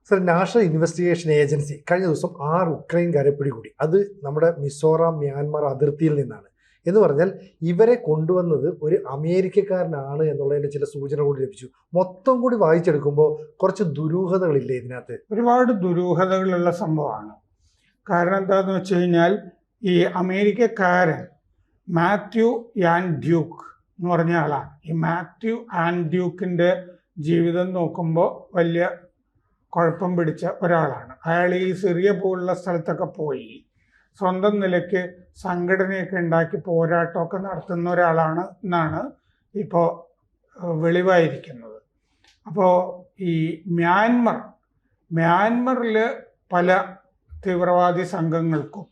Sir, national investigation agency കഴിഞ്ഞ ദിവസം 6 ഉക്രൈൻകാരെ പിടികൂടി. അത് നമ്മുടെ മിസോറാം മ്യാൻമാർ അതിർത്തിയിൽ നിന്നാണ്. എന്ന് പറഞ്ഞാൽ ഇവരെ കൊണ്ടുവന്നത് ഒരു അമേരിക്കക്കാരനാണ് എന്നുള്ളതിൻ്റെ ചില സൂചന കൂടി ലഭിച്ചു. മൊത്തം കൂടി വായിച്ചെടുക്കുമ്പോൾ കുറച്ച് ദുരൂഹതകളില്ലേ ഇതിനകത്ത്? ഒരുപാട് ദുരൂഹതകളുള്ള സംഭവമാണ്. കാരണം എന്താണെന്ന് വെച്ച് കഴിഞ്ഞാൽ, ഈ അമേരിക്കക്കാരൻ മാത്യു ആൻ ഡ്യൂക്ക് എന്ന് പറഞ്ഞ ആളാണ്. ഈ മാത്യു ആൻ ഡ്യൂക്കിൻ്റെ ജീവിതം നോക്കുമ്പോൾ വലിയ കുഴപ്പം പിടിച്ച ഒരാളാണ്. അയാൾ ഈ സിറിയ പോലുള്ള സ്ഥലത്തൊക്കെ പോയി സ്വന്തം നിലയ്ക്ക് സംഘടനയൊക്കെ ഉണ്ടാക്കി പോരാട്ടമൊക്കെ നടത്തുന്ന ഒരാളാണ് എന്നാണ് ഇപ്പോൾ വെളിവായിരിക്കുന്നത്. അപ്പോൾ ഈ മ്യാൻമറിൽ പല തീവ്രവാദി സംഘങ്ങൾക്കും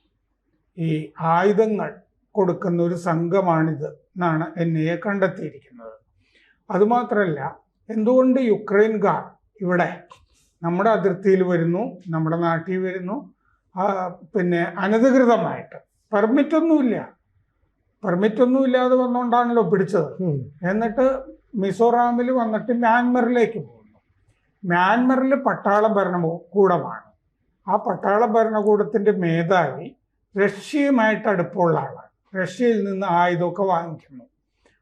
ഈ ആയുധങ്ങൾ കൊടുക്കുന്ന ഒരു സംഘമാണിത് എന്നാണ് NIA കണ്ടെത്തിയിരിക്കുന്നത്. അതുമാത്രമല്ല, എന്തുകൊണ്ട് യുക്രൈൻകാർ ഇവിടെ നമ്മുടെ അതിർത്തിയിൽ വരുന്നു, നമ്മുടെ നാട്ടിൽ വരുന്നു, പിന്നെ അനധികൃതമായിട്ട് പെർമിറ്റൊന്നുമില്ലാതെ വന്നുകൊണ്ടാണല്ലോ പിടിച്ചത്. എന്നിട്ട് മിസോറാമിൽ വന്നിട്ട് മ്യാൻമറിലേക്ക് പോകുന്നു. മ്യാൻമറിൽ പട്ടാള ഭരണകൂടമാണ്. ആ പട്ടാള ഭരണകൂടത്തിൻ്റെ മേധാവി റഷ്യയുമായിട്ട് അടുപ്പമുള്ള ആളാണ്. റഷ്യയിൽ നിന്ന് ആയുധമൊക്കെ വാങ്ങിക്കുന്നു.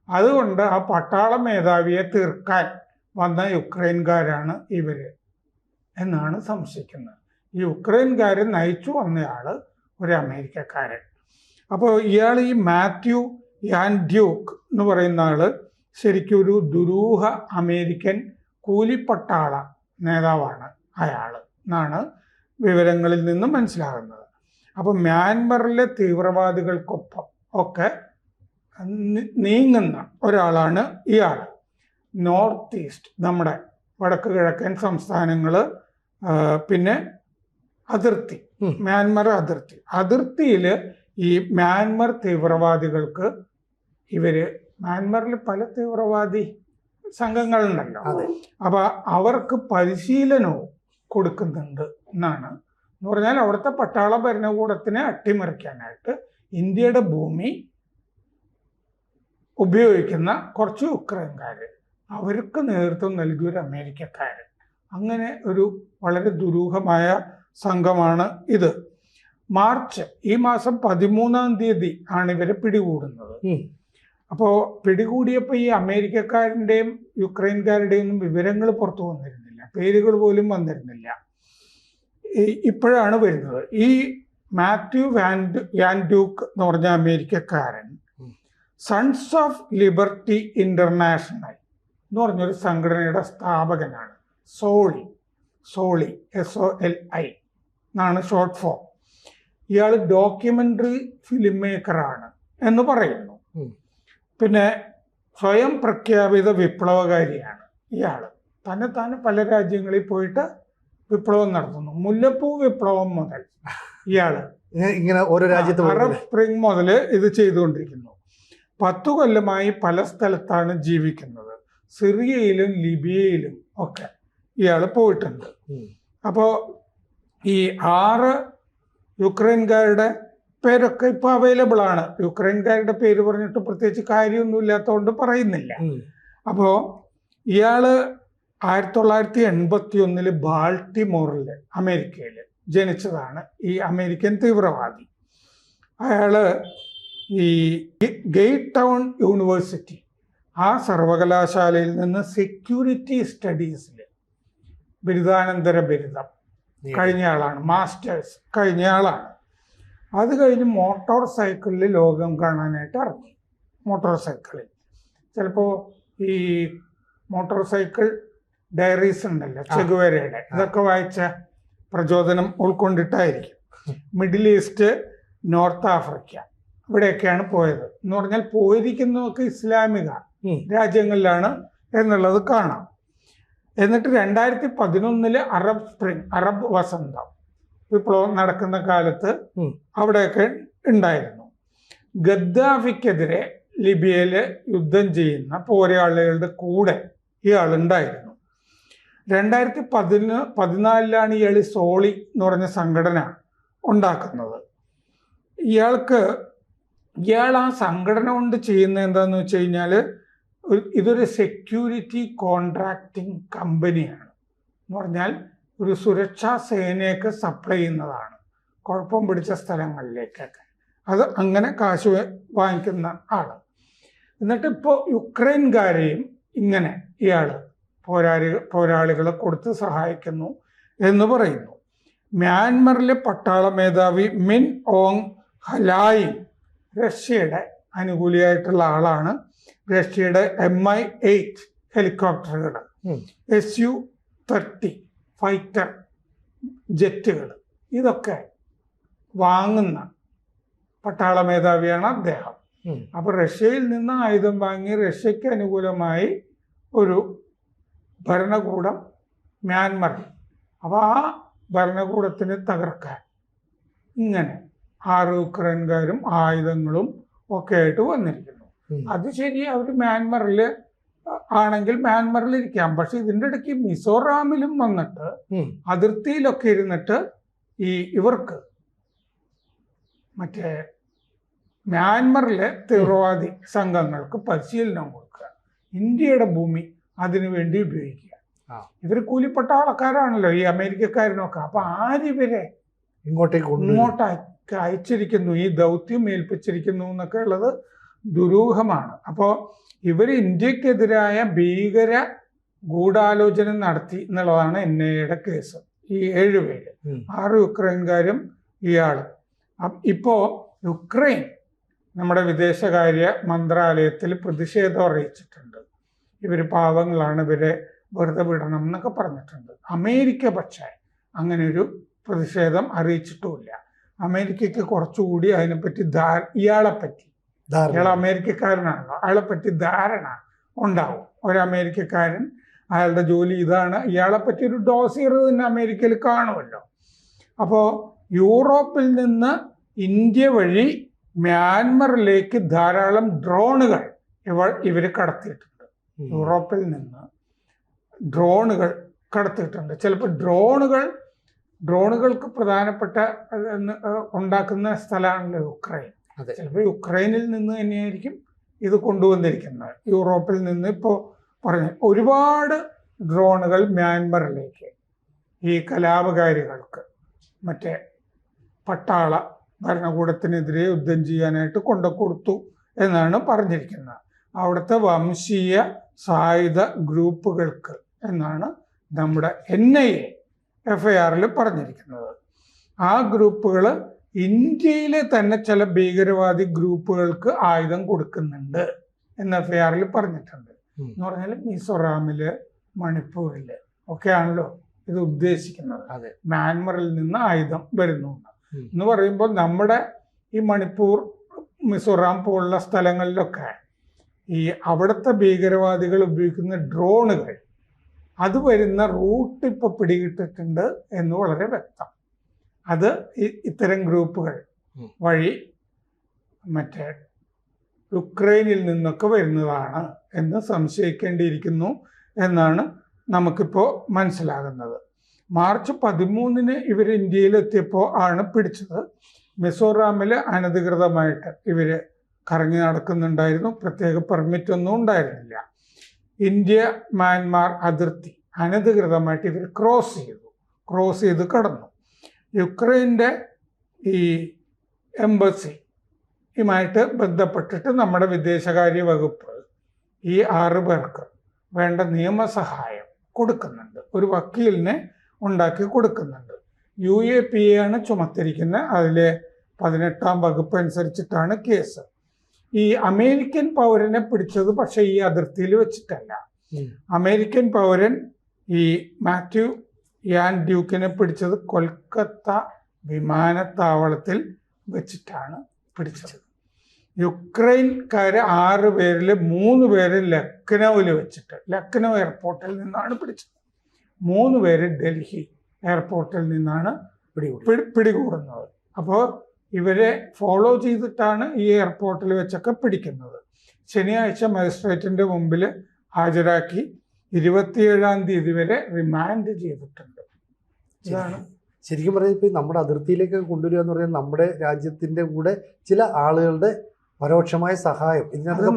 അതുകൊണ്ട് ആ പട്ടാള മേധാവിയെ തീർക്കാൻ വന്ന യുക്രൈൻകാരാണ് ഇവര് എന്നാണ് സംശയിക്കുന്നത്. ഈ യുക്രൈൻകാരെ നയിച്ചു വന്നയാൾ ഒരു അമേരിക്കക്കാരൻ. അപ്പോൾ ഇയാൾ ഈ മാത്യു ആൻ ഡ്യൂക്ക് എന്ന് പറയുന്ന ആള് ശരിക്കും ഒരു ദുരൂഹ അമേരിക്കൻ കൂലിപ്പട്ടാള നേതാവാണ് അയാൾ എന്നാണ് വിവരങ്ങളിൽ നിന്ന് മനസ്സിലാകുന്നത്. അപ്പോൾ മ്യാൻമറിലെ തീവ്രവാദികൾക്കൊപ്പം ഒക്കെ നീങ്ങുന്ന ഒരാളാണ് ഇയാൾ. നോർത്ത് ഈസ്റ്റ്, നമ്മുടെ വടക്ക് കിഴക്കൻ സംസ്ഥാനങ്ങൾ, പിന്നെ അതിർത്തി, മ്യാൻമർ അതിർത്തിയിൽ ഈ മ്യാൻമർ തീവ്രവാദികൾക്ക് മ്യാൻമറിൽ പല തീവ്രവാദി സംഘങ്ങളുണ്ടല്ലോ, അപ്പോൾ അവർക്ക് പരിശീലനവും കൊടുക്കുന്നുണ്ട് എന്നാണ്. എന്ന് പറഞ്ഞാൽ അവിടുത്തെ പട്ടാള ഭരണകൂടത്തിനെ അട്ടിമറിക്കാനായിട്ട് ഇന്ത്യയുടെ ഭൂമി ഉപയോഗിക്കുന്ന കുറച്ച് യുക്രൈൻകാർ, അവർക്ക് നേതൃത്വം നൽകിയ ഒരു അമേരിക്കക്കാരൻ. അങ്ങനെ ഒരു വളരെ ദുരൂഹമായ സംഘമാണ് ഇത്. ഈ മാസം 13-ാം തീയതി ആണ് ഇവരെ പിടികൂടുന്നത്. അപ്പോൾ പിടികൂടിയപ്പോൾ ഈ അമേരിക്കക്കാരൻ്റെയും യുക്രൈൻകാരുടെയും ഒന്നും വിവരങ്ങൾ പുറത്തു വന്നിരുന്നില്ല, പേരുകൾ പോലും വന്നിരുന്നില്ല. ഇപ്പോഴാണ് വരുന്നത്. ഈ മാത്യു ആൻ ഡ്യൂക്ക് എന്ന് പറഞ്ഞ അമേരിക്കക്കാരൻ സൺസ് ഓഫ് ലിബർട്ടി ഇന്റർനാഷണൽ എന്ന് പറഞ്ഞൊരു സംഘടനയുടെ സ്ഥാപകനാണ്. സോളി SOLI എന്നാണ് ഷോർട്ട് ഫോം. ഇയാൾ ഡോക്യുമെൻ്ററി ഫിലിം മേക്കറാണ് എന്ന് പറയുന്നു. പിന്നെ സ്വയം പ്രഖ്യാപിത വിപ്ലവകാരിയാണ് ഇയാൾ. തന്നെ പല രാജ്യങ്ങളിൽ പോയിട്ട് വിപ്ലവം നടത്തുന്നു. മുല്ലപ്പൂ വിപ്ലവം മുതൽ ഇയാൾ ഇങ്ങനെ ഓരോ രാജ്യത്ത് അറബ് സ്പ്രിംഗ് മുതൽ ഇത് ചെയ്തുകൊണ്ടിരിക്കുന്നു. 10 കൊല്ലമായി പല സ്ഥലത്താണ് ജീവിക്കുന്നത്. സിറിയയിലും ലിബിയയിലും ഒക്കെ ഇയാൾ പോയിട്ടുണ്ട്. അപ്പോൾ ഈ 6 യുക്രൈൻകാരുടെ പേരൊക്കെ ഇപ്പോൾ അവൈലബിൾ ആണ്. യുക്രൈൻകാരുടെ പേര് പറഞ്ഞിട്ട് പ്രത്യേകിച്ച് കാര്യമൊന്നും ഇല്ലാത്തതുകൊണ്ട് പറയുന്നില്ല. അപ്പോൾ ഇയാൾ 1981 ബാൾട്ടിമോറിൽ അമേരിക്കയിൽ ജനിച്ചതാണ് ഈ അമേരിക്കൻ തീവ്രവാദി. അയാൾ ഈ ഗേറ്റ് ടൗൺ യൂണിവേഴ്സിറ്റി, ആ സർവകലാശാലയിൽ നിന്ന് സെക്യൂരിറ്റി സ്റ്റഡീസിൽ ബിരുദാനന്തര ബിരുദം കഴിഞ്ഞ ആളാണ്, മാസ്റ്റേഴ്സ് കഴിഞ്ഞ ആളാണ്. അത് കഴിഞ്ഞ് മോട്ടോർ സൈക്കിളിൽ ലോകം കാണാനായിട്ട് ഇറങ്ങി. മോട്ടോർ സൈക്കിളിൽ ചിലപ്പോൾ ഈ മോട്ടോർ സൈക്കിൾ ഡയറീസ് ഉണ്ടല്ലോ ചെഗുവേരയുടെ, ഇതൊക്കെ വായിച്ച പ്രചോദനം ഉൾക്കൊണ്ടിട്ടായിരിക്കും. മിഡിൽ ഈസ്റ്റ്, നോർത്ത് ആഫ്രിക്ക, ഇവിടെയൊക്കെയാണ് പോയത്. എന്ന് പറഞ്ഞാൽ പോയിരിക്കുന്നതൊക്കെ ഇസ്ലാമിക രാജ്യങ്ങളിലാണ് എന്നുള്ളത് കാണാം. എന്നിട്ട് 2011 അറബ് വസന്തം വിപ്ലവം നടക്കുന്ന കാലത്ത് അവിടെയൊക്കെ ഉണ്ടായിരുന്നു. ഗദ്ദാഫിക്കെതിരെ ലിബിയയിൽ യുദ്ധം ചെയ്യുന്ന പോരാളികളുടെ കൂടെ ഇയാൾ ഉണ്ടായിരുന്നു. 2014 ഇയാൾ സോളി എന്ന് പറഞ്ഞ സംഘടന ഉണ്ടാക്കുന്നത്. ഇയാൾ ആ സംഘടന കൊണ്ട് ചെയ്യുന്നത് എന്താണെന്ന് വെച്ച് കഴിഞ്ഞാൽ, ഇതൊരു സെക്യൂരിറ്റി കോൺട്രാക്റ്റിംഗ് കമ്പനിയാണ്. എന്ന് പറഞ്ഞാൽ ഒരു സുരക്ഷാ സേനയൊക്കെ സപ്ലൈ ചെയ്യുന്നതാണ് കുഴപ്പം പിടിച്ച സ്ഥലങ്ങളിലേക്കൊക്കെ. അത് അങ്ങനെ കാശ് വാങ്ങിക്കുന്ന ആള്. എന്നിട്ട് ഇപ്പോൾ യുക്രൈൻകാരെയും ഇങ്ങനെ ഇയാൾ പോരാളികളെ കൊടുത്ത് സഹായിക്കുന്നു എന്ന് പറയുന്നു. മ്യാൻമറിലെ പട്ടാള മേധാവി മിൻ ഓങ് ഹലായും റഷ്യയുടെ അനുകൂലിയായിട്ടുള്ള ആളാണ്. റഷ്യയുടെ MI-8 ഹെലികോപ്റ്ററുകൾ, Su-30 ഫൈറ്റർ ജെറ്റുകൾ, ഇതൊക്കെ വാങ്ങുന്ന പട്ടാള മേധാവിയാണ് അദ്ദേഹം. അപ്പൊ റഷ്യയിൽ നിന്ന് ആയുധം വാങ്ങി റഷ്യക്ക് അനുകൂലമായി ഒരു ഭരണകൂടം മ്യാൻമറിൽ. അപ്പൊ ആ ഭരണകൂടത്തിനെ തകർക്കാൻ ഇങ്ങനെ 6 യുക്രൈൻകാരും ആയുധങ്ങളും ഒക്കെ ആയിട്ട് വന്നിരിക്കുന്നു. അത് ശരി, അവർ മ്യാൻമറിൽ ആണെങ്കിൽ മ്യാൻമറിൽ ഇരിക്കാം. പക്ഷെ ഇതിൻ്റെ ഇടയ്ക്ക് മിസോറാമിലും വന്നിട്ട് അതിർത്തിയിലൊക്കെ ഇരുന്നിട്ട് ഇവർക്ക് മറ്റേ മ്യാൻമറിലെ തീവ്രവാദി സംഘങ്ങൾക്ക് പരിശീലനം കൊടുക്കുക, ഇന്ത്യയുടെ ഭൂമി അതിനു വേണ്ടി ഉപയോഗിക്കുക. ഇവർ കൂലിപ്പെട്ട ആൾക്കാരാണല്ലോ ഈ അമേരിക്കക്കാരനൊക്കെ. അപ്പൊ ആരിവരെ ഇങ്ങോട്ട് അയച്ചിരിക്കുന്നു, ഈ ദൗത്യം ഏൽപ്പിച്ചിരിക്കുന്നു എന്നൊക്കെ ഉള്ളത് ദുരൂഹമാണ്. അപ്പോൾ ഇവർ ഇന്ത്യക്കെതിരായ ഭീകര ഗൂഢാലോചന നടത്തി എന്നുള്ളതാണ് NIA കേസ്. ഈ 7 പേര്, 6 യുക്രൈൻകാരും ഇയാളും. ഇപ്പോ യുക്രൈൻ നമ്മുടെ വിദേശകാര്യ മന്ത്രാലയത്തിൽ പ്രതിഷേധം അറിയിച്ചിട്ടുണ്ട്. ഇവർ പാവങ്ങളാണ്, ഇവരെ വെറുതെ വിടണം എന്നൊക്കെ പറഞ്ഞിട്ടുണ്ട്. അമേരിക്ക പക്ഷേ അങ്ങനെ ഒരു പ്രതിഷേധം അറിയിച്ചിട്ടുമില്ല. അമേരിക്കയ്ക്ക് കുറച്ചുകൂടി അതിനെപ്പറ്റി ഇയാളെപ്പറ്റി, ഇയാൾ അമേരിക്കക്കാരനാണല്ലോ, അയാളെപ്പറ്റി ധാരണ ഉണ്ടാവും. ഒരു അമേരിക്കക്കാരൻ, അയാളുടെ ജോലി ഇതാണ്, ഇയാളെപ്പറ്റി ഒരു ഡോസിയർ തന്നെ അമേരിക്കയിൽ കാണുമല്ലോ. അപ്പോൾ യൂറോപ്പിൽ നിന്ന് ഇന്ത്യ വഴി മ്യാൻമറിലേക്ക് ധാരാളം ഡ്രോണുകൾ ഇവർ കടത്തിയിട്ടുണ്ട്. യൂറോപ്പിൽ നിന്ന് ഡ്രോണുകൾ കടത്തിയിട്ടുണ്ട്. ചിലപ്പോൾ ഡ്രോണുകൾക്ക് പ്രധാനപ്പെട്ട ഉണ്ടാക്കുന്ന സ്ഥലമാണല്ലോ യുക്രൈൻ. ചിലപ്പോൾ യുക്രൈനിൽ നിന്ന് തന്നെയായിരിക്കും ഇത് കൊണ്ടുവന്നിരിക്കുന്നത്. യൂറോപ്പിൽ നിന്ന് ഇപ്പോൾ പറഞ്ഞ ഒരുപാട് ഡ്രോണുകൾ മ്യാൻമറിലേക്ക് ഈ കലാപകാരികൾക്ക്, മറ്റേ പട്ടാള ഭരണകൂടത്തിനെതിരെ യുദ്ധം ചെയ്യാനായിട്ട് കൊണ്ടുകൊടുത്തു എന്നാണ് പറഞ്ഞിരിക്കുന്നത്. അവിടുത്തെ വംശീയ സായുധ ഗ്രൂപ്പുകൾക്ക് എന്നാണ് നമ്മുടെ NIA FIR പറഞ്ഞിരിക്കുന്നത്. ആ ഗ്രൂപ്പുകൾ ഇന്ത്യയിലെ തന്നെ ചില ഭീകരവാദി ഗ്രൂപ്പുകൾക്ക് ആയുധം കൊടുക്കുന്നുണ്ട് എന്ന് FIR പറഞ്ഞിട്ടുണ്ട്. എന്ന് പറഞ്ഞാൽ മിസോറാമില്, മണിപ്പൂരില് ഒക്കെയാണല്ലോ ഇത് ഉദ്ദേശിക്കുന്നത്. മ്യാൻമറിൽ നിന്ന് ആയുധം വരുന്നു എന്ന് പറയുമ്പോൾ നമ്മുടെ ഈ മണിപ്പൂർ, മിസോറാം പോലുള്ള സ്ഥലങ്ങളിലൊക്കെ ഈ അവിടുത്തെ ഭീകരവാദികൾ ഉപയോഗിക്കുന്ന ഡ്രോണുകൾ, അത് വരുന്ന റൂട്ട് ഇപ്പോൾ പിടികിട്ടിട്ടുണ്ട് എന്ന് വളരെ വ്യക്തം. അത് ഇത്തരം ഗ്രൂപ്പുകൾ വഴി മറ്റേ യുക്രൈനിൽ നിന്നൊക്കെ വരുന്നതാണ് എന്ന് സംശയിക്കേണ്ടിയിരിക്കുന്നു എന്നാണ് നമുക്കിപ്പോൾ മനസ്സിലാകുന്നത്. മാർച്ച് 13 ഇവർ ഇന്ത്യയിലെത്തിയപ്പോൾ ആണ് പിടിച്ചത്. മിസോറാമിൽ അനധികൃതമായിട്ട് ഇവർ കറങ്ങി നടക്കുന്നുണ്ടായിരുന്നു. പ്രത്യേക പെർമിറ്റ് ഒന്നും ഉണ്ടായിരുന്നില്ല. ഇന്ത്യ മ്യാൻമാർ അതിർത്തി അനധികൃതമായിട്ട് ഇവർ ക്രോസ് ചെയ്ത് കടന്നു. യുക്രൈൻ്റെ ഈ എംബസിയുമായിട്ട് ബന്ധപ്പെട്ടിട്ട് നമ്മുടെ വിദേശകാര്യ വകുപ്പ് ഈ 6 പേർക്ക് വേണ്ട നിയമസഹായം കൊടുക്കുന്നുണ്ട്. ഒരു വക്കീലിനെ ഉണ്ടാക്കി കൊടുക്കുന്നുണ്ട്. UAPA ആണ് ചുമത്തിരിക്കുന്നത്. അതിലെ 18-ാം വകുപ്പ് അനുസരിച്ചിട്ടാണ് കേസ്. ഈ അമേരിക്കൻ പൗരനെ പിടിച്ചത് പക്ഷേ ഈ അതിർത്തിയിൽ വെച്ചിട്ടല്ല. അമേരിക്കൻ പൗരൻ ഈ മാത്യു യാൻ ഡ്യൂക്കിനെ പിടിച്ചത് കൊൽക്കത്ത വിമാനത്താവളത്തിൽ വെച്ചിട്ടാണ് പിടിച്ചത്. യുക്രൈൻകാര് 6 പേരിൽ 3 പേര് ലക്നൌവിൽ വെച്ചിട്ട്, ലക്നൗ എയർപോർട്ടിൽ നിന്നാണ് പിടിച്ചത്. 3 പേര് ഡൽഹി എയർപോർട്ടിൽ നിന്നാണ് പിടികൂടുന്നത്. അപ്പോൾ ഇവരെ ഫോളോ ചെയ്തിട്ടാണ് ഈ എയർപോർട്ടിൽ വെച്ചൊക്കെ പിടിക്കുന്നത്. ശനിയാഴ്ച മജിസ്ട്രേറ്റിന്റെ മുമ്പിൽ ഹാജരാക്കി 27-ാം തീയതി വരെ റിമാൻഡ് ചെയ്തിട്ടുണ്ട്. ഇതാണ് ശരിക്കും പറഞ്ഞാൽ ഇപ്പോൾ നമ്മുടെ അതിർത്തിയിലേക്ക് കൊണ്ടുവരിക എന്ന് പറഞ്ഞാൽ നമ്മുടെ രാജ്യത്തിന്റെ കൂടെ ചില ആളുകളുടെ പരോക്ഷമായ സഹായം ഇതിനകത്ത്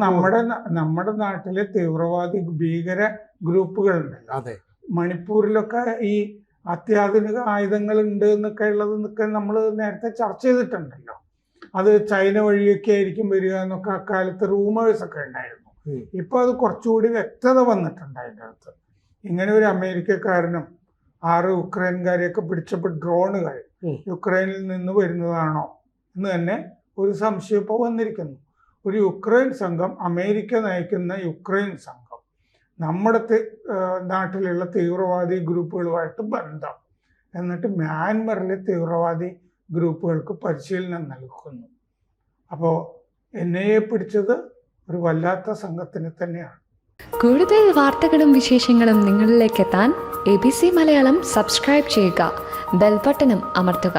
നമ്മുടെ നാട്ടിലെ തീവ്രവാദി ഭീകര ഗ്രൂപ്പുകളുണ്ട്. അതെ, മണിപ്പൂരിലൊക്കെ ഈ അത്യാധുനിക ആയുധങ്ങൾ ഉണ്ട് എന്നൊക്കെ ഉള്ളതെന്നൊക്കെ നമ്മൾ നേരത്തെ ചർച്ച ചെയ്തിട്ടുണ്ടല്ലോ. അത് ചൈന വഴിയൊക്കെ ആയിരിക്കും വരിക എന്നൊക്കെ അക്കാലത്ത് റൂമേഴ്സ് ഒക്കെ ഉണ്ടായിരുന്നു. ഇപ്പൊ അത് കുറച്ചുകൂടി വ്യക്തത വന്നിട്ടുണ്ട് അതിൻ്റെ അകത്ത്. ഇങ്ങനെ ഒരു അമേരിക്കക്കാരനും 6 യുക്രൈൻകാരെയൊക്കെ പിടിച്ചപ്പോൾ ഡ്രോണുകൾ യുക്രൈനിൽ നിന്ന് വരുന്നതാണോ എന്ന് തന്നെ ഒരു സംശയം ഇപ്പോൾ വന്നിരിക്കുന്നു. ഒരു യുക്രൈൻ സംഘം, അമേരിക്ക നയിക്കുന്ന യുക്രൈൻ സംഘം നമ്മുടെ നാട്ടിലുള്ള തീവ്രവാദി ഗ്രൂപ്പുകളുമായിട്ട് ബന്ധം, എന്നിട്ട് മ്യാൻമറിലെ തീവ്രവാദി ഗ്രൂപ്പുകൾക്ക് പരിശീലനം നൽകുന്നു. അപ്പോൾ NIA പിടിച്ചത് ഒരു വല്ലാത്ത സംഘത്തിനെ തന്നെയാണ്. കൂടുതൽ വാർത്തകളും വിശേഷങ്ങളും നിങ്ങളിലേക്ക് എത്താൻ ABC മലയാളം സബ്സ്ക്രൈബ് ചെയ്യുക, ബെൽ ബട്ടണും അമർത്തുക.